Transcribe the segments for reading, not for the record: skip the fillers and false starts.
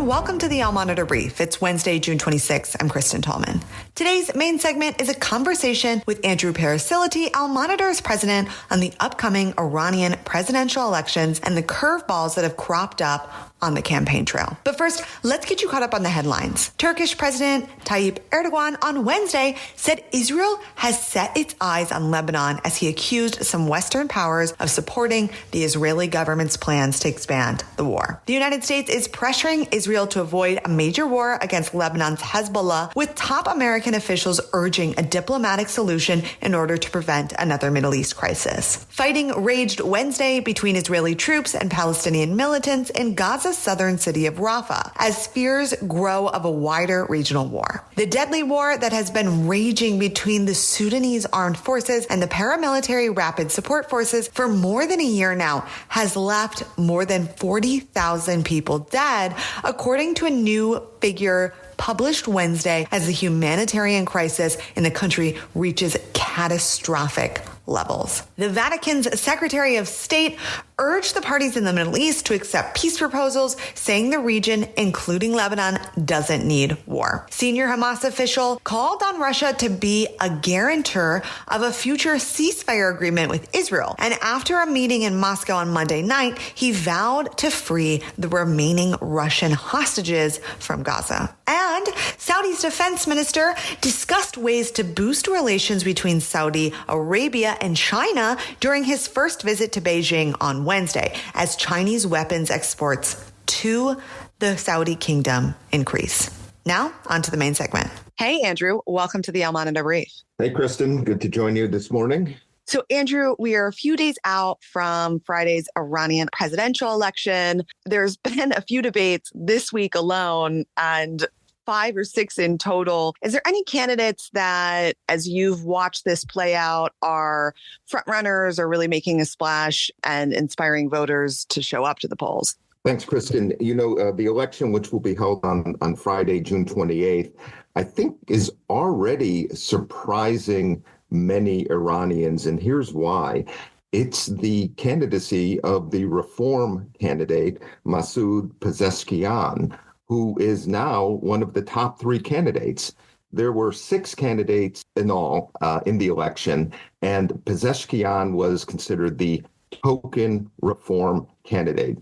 welcome to the Al Monitor Brief. It's Wednesday, June 26th. I'm Kristen Tallman. Today's main segment is a conversation with Andrew Parasiliti, Al Monitor's president, on the upcoming Iranian presidential elections and the curveballs that have cropped up on the campaign trail. But first, let's get you caught up on the headlines. Turkish President Tayyip Erdogan on Wednesday said Israel has set its eyes on Lebanon as he accused some Western powers of supporting the Israeli government's plans to expand the war. The United States is pressuring Israel to avoid a major war against Lebanon's Hezbollah, with top American officials urging a diplomatic solution in order to prevent another Middle East crisis. Fighting raged Wednesday between Israeli troops and Palestinian militants in Gaza's southern city of Rafah as fears grow of a wider regional war. The deadly war that has been raging between the Sudanese armed forces and the paramilitary rapid support forces for more than a year now has left more than 40,000 people dead, according to a new figure published Wednesday as the humanitarian crisis in the country reaches catastrophic levels. The Vatican's Secretary of State urged the parties in the Middle East to accept peace proposals, saying the region, including Lebanon, doesn't need war. Senior Hamas official called on Russia to be a guarantor of a future ceasefire agreement with Israel. And after a meeting in Moscow on Monday night, he vowed to free the remaining Russian hostages from Gaza. And Saudi's defense minister discussed ways to boost relations between Saudi Arabia and China during his first visit to Beijing on Wednesday, as Chinese weapons exports to the Saudi kingdom increase. Now, on to the main segment. Hey, Andrew, welcome to the Al Monitor Brief. Hey, Kristen, good to join you this morning. So, Andrew, we are a few days out from Friday's Iranian presidential election. There's been a few debates this week alone, and 5 or 6 in total. Is there any candidates that, as you've watched this play out, are frontrunners or really making a splash and inspiring voters to show up to the polls? Thanks, Kristen. You know, the election, which will be held on Friday, June 28th, I think is already surprising many Iranians. And here's why. It's the candidacy of the reform candidate, Masoud Pezeshkian, who is now one of the top 3 candidates. There were 6 candidates in all in the election, and Pezeshkian was considered the token reform candidate.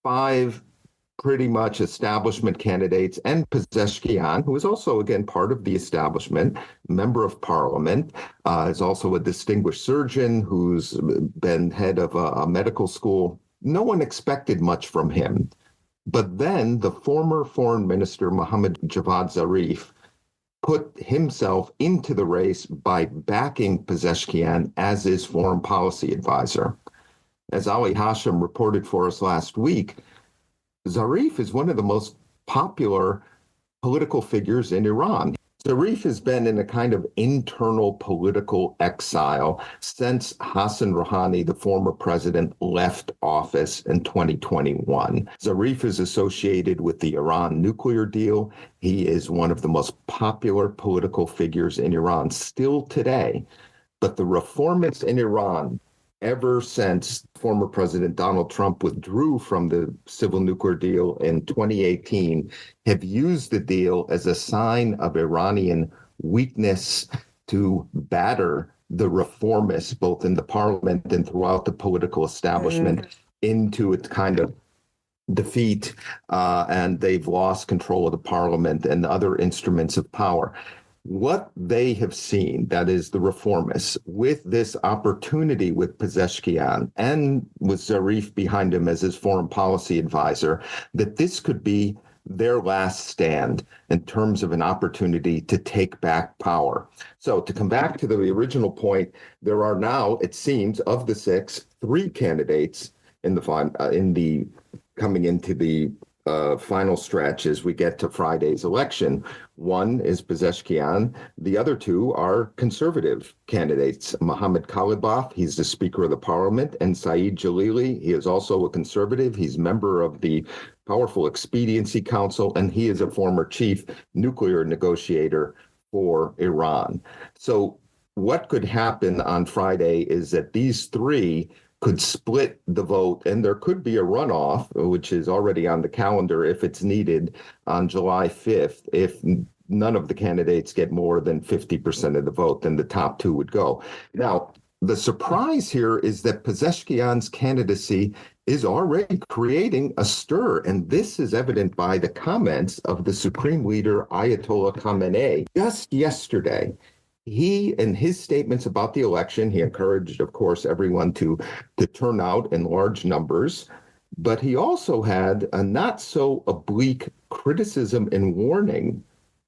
5 pretty much establishment candidates, and Pezeshkian, who is also, again, part of the establishment, member of parliament, is also a distinguished surgeon who's been head of a medical school. No one expected much from him. But then the former foreign minister, Mohammad Javad Zarif, put himself into the race by backing Pezeshkian as his foreign policy advisor. As Ali Hashim reported for us last week, Zarif is one of the most popular political figures in Iran. Zarif has been in a kind of internal political exile since Hassan Rouhani, the former president, left office in 2021. Zarif is associated with the Iran nuclear deal. He is one of the most popular political figures in Iran still today. But the reformists in Iran, ever since former President Donald Trump withdrew from the civil nuclear deal in 2018, have used the deal as a sign of Iranian weakness to batter the reformists, both in the parliament and throughout the political establishment, into its kind of defeat, and they've lost control of the parliament and other instruments of power. What they have seen, that is the reformists, with this opportunity with Pezeshkian and with Zarif behind him as his foreign policy advisor, that this could be their last stand in terms of an opportunity to take back power. So to come back to the original point, there are now, it seems, of the 6, 3 candidates in the coming into the final stretch as we get to Friday's election. One is Pezeshkian. The other 2 are conservative candidates. Mohammad Khalibaf, he's the Speaker of the Parliament, and Saeed Jalili, he is also a conservative. He's member of the powerful Expediency Council, and he is a former chief nuclear negotiator for Iran. So what could happen on Friday is that these 3 could split the vote, and there could be a runoff, which is already on the calendar if it's needed on July 5th. If none of the candidates get more than 50% of the vote, then the top two would go. Now, the surprise here is that Pezeshkian's candidacy is already creating a stir, and this is evident by the comments of the Supreme Leader Ayatollah Khamenei just yesterday. He, in his statements about the election, he encouraged, of course, everyone to turn out in large numbers, but he also had a not so oblique criticism and warning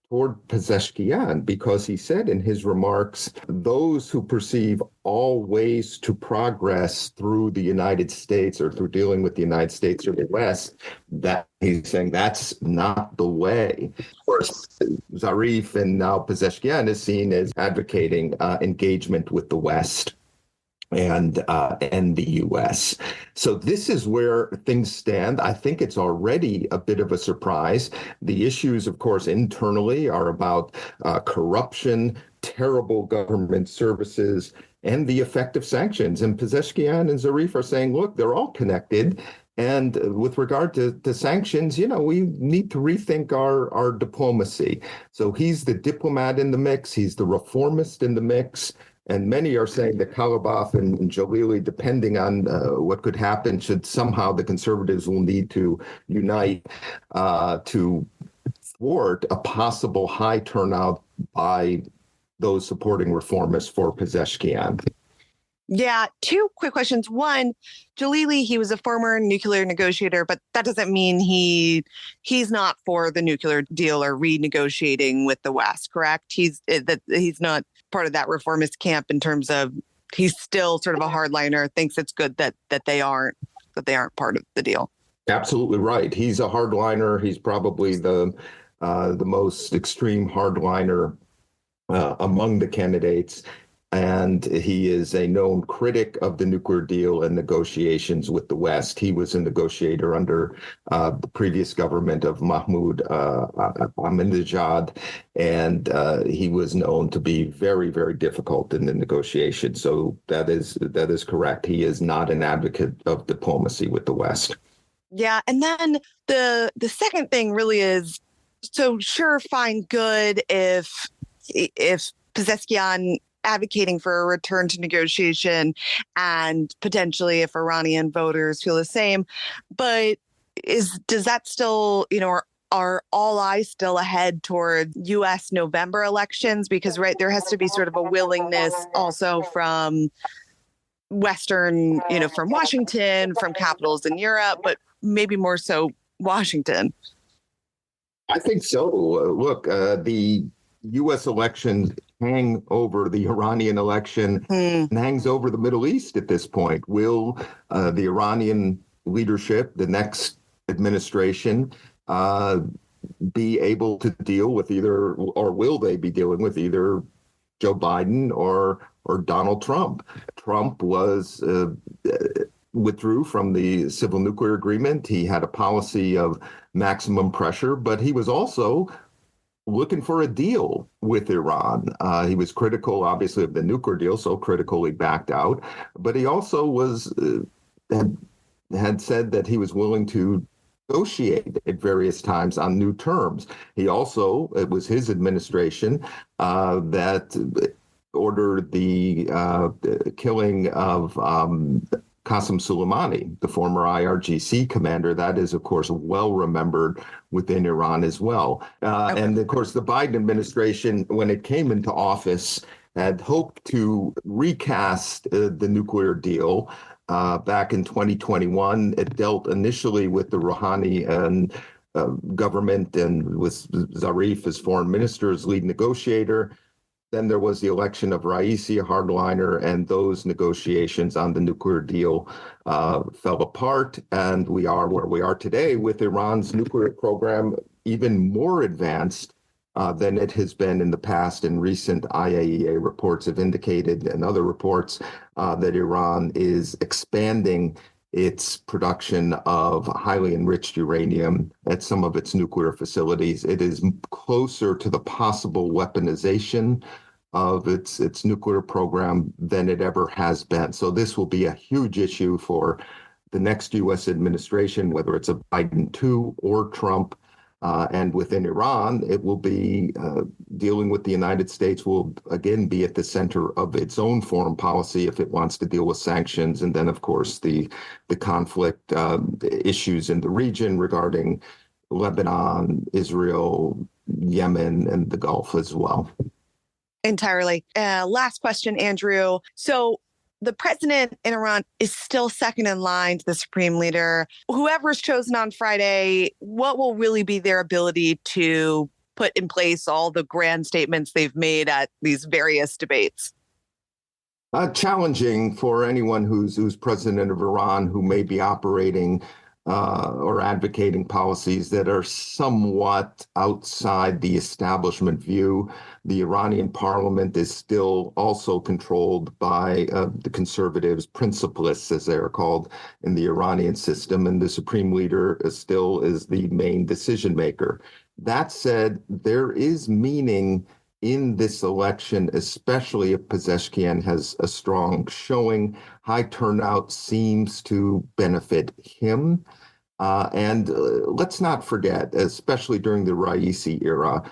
toward Pezeshkian, because he said in his remarks, those who perceive all ways to progress through the United States or through dealing with the United States or the West, that he's saying that's not the way. Of course, Zarif and now Pezeshkian is seen as advocating engagement with the West and the U.S. So this is where things stand. I think it's already a bit of a surprise. The issues, of course, internally are about corruption, terrible government services, and the effect of sanctions. And Pezeshkian and Zarif are saying, look, they're all connected. And with regard to sanctions, we need to rethink our diplomacy. So he's the diplomat in the mix. He's the reformist in the mix. And many are saying that Kalibaf and Jalili, depending on what could happen, should somehow the conservatives will need to unite to thwart a possible high turnout by those supporting reformists for Pezeshkian. Yeah, two quick questions. One, Jalili, he was a former nuclear negotiator, but that doesn't mean he's not for the nuclear deal or renegotiating with the West, correct? He's not part of that reformist camp in terms of he's still sort of a hardliner, thinks it's good that they aren't part of the deal. Absolutely right. He's a hardliner. He's probably the most extreme hardliner among the candidates. And he is a known critic of the nuclear deal and negotiations with the West. He was a negotiator under the previous government of Mahmoud Ahmadinejad, and he was known to be very, very difficult in the negotiations. So that is correct. He is not an advocate of diplomacy with the West. Yeah, and then the second thing really is, so sure, fine, good if Pezeshkian advocating for a return to negotiation and potentially if Iranian voters feel the same. But does that still, are all eyes still ahead toward U.S. November elections? Because, right, there has to be sort of a willingness also from Western, from Washington, from capitals in Europe, but maybe more so Washington. I think so. Look, the U.S. elections hang over the Iranian election and hangs over the Middle East at this point. Will the Iranian leadership, the next administration, be able to deal with either, or will they be dealing with either Joe Biden or Donald Trump? Trump withdrew from the civil nuclear agreement. He had a policy of maximum pressure, but he was also looking for a deal with Iran. He was critical, obviously, of the nuclear deal, so critical he backed out. But he also had said that he was willing to negotiate at various times on new terms. It was his administration that ordered the killing of Qasem Soleimani, the former IRGC commander. That is, of course, well remembered within Iran as well. And, of course, the Biden administration, when it came into office, had hoped to recast the nuclear deal back in 2021. It dealt initially with the Rouhani and government and with Zarif as foreign minister's lead negotiator. Then there was the election of Raisi, a hardliner, and those negotiations on the nuclear deal fell apart. And we are where we are today with Iran's nuclear program even more advanced than it has been in the past. And recent IAEA reports have indicated, and other reports, that Iran is expanding its production of highly enriched uranium at some of its nuclear facilities. It is closer to the possible weaponization of its nuclear program than it ever has been. So this will be a huge issue for the next U.S. administration, whether it's a Biden 2 or Trump. And within Iran, it will be dealing with the United States will again be at the center of its own foreign policy if it wants to deal with sanctions. And then, of course, the conflict issues in the region regarding Lebanon, Israel, Yemen, and the Gulf as well. Entirely. Last question, Andrew. So the president in Iran is still second in line to the supreme leader. Whoever's chosen on Friday, what will really be their ability to put in place all the grand statements they've made at these various debates? Challenging for anyone who's president of Iran who may be operating or advocating policies that are somewhat outside the establishment view. The Iranian parliament is still also controlled by the conservatives, principalists, as they are called in the Iranian system, and the supreme leader still is the main decision maker. That said, there is meaning in this election, especially if Pezeshkian has a strong showing. High turnout seems to benefit him. And let's not forget, especially during the Raisi era,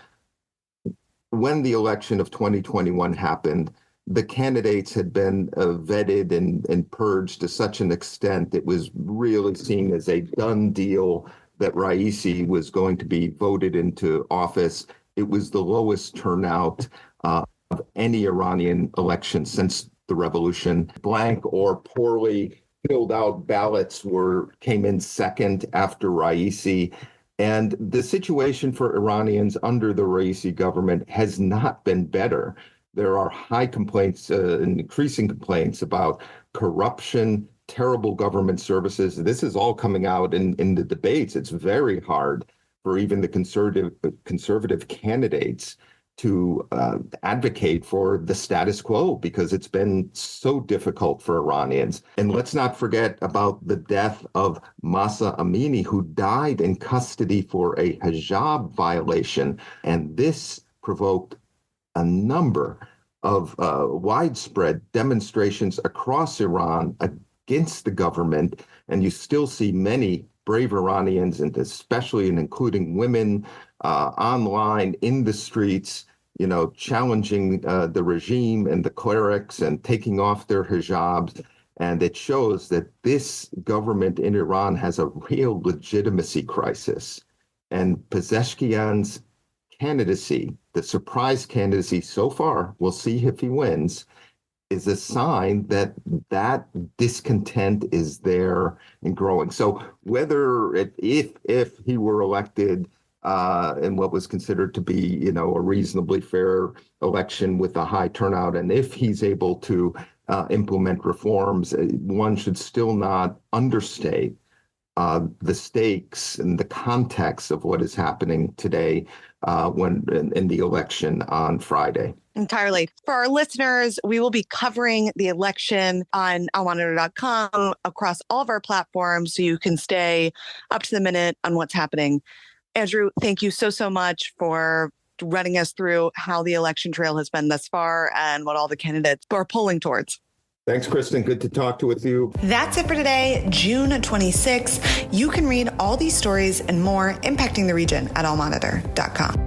when the election of 2021 happened, the candidates had been vetted and purged to such an extent it was really seen as a done deal that Raisi was going to be voted into office. It was the lowest turnout of any Iranian election since the revolution. Blank or poorly filled out ballots came in second after Raisi. And the situation for Iranians under the Raisi government has not been better. There are high complaints and increasing complaints about corruption, terrible government services. This is all coming out in the debates. It's very hard for even the conservative candidates to advocate for the status quo because it's been so difficult for Iranians. And let's not forget about the death of Mahsa Amini, who died in custody for a hijab violation. And this provoked a number of widespread demonstrations across Iran against the government. And you still see many brave Iranians, and especially and including women, online in the streets, challenging the regime and the clerics and taking off their hijabs. And it shows that this government in Iran has a real legitimacy crisis. And Pezeshkian's candidacy, the surprise candidacy so far, we'll see if he wins, is a sign that discontent is there and growing. So if he were elected in what was considered to be, a reasonably fair election with a high turnout, and if he's able to implement reforms, one should still not understate the stakes and the context of what is happening today when in the election on Friday. Entirely. For our listeners, we will be covering the election on almonitor.com across all of our platforms so you can stay up to the minute on what's happening. Andrew, thank you so much for running us through how the election trail has been thus far and what all the candidates are polling towards. Thanks, Kristen. Good to talk with you. That's it for today, June 26th. You can read all these stories and more impacting the region at allmonitor.com.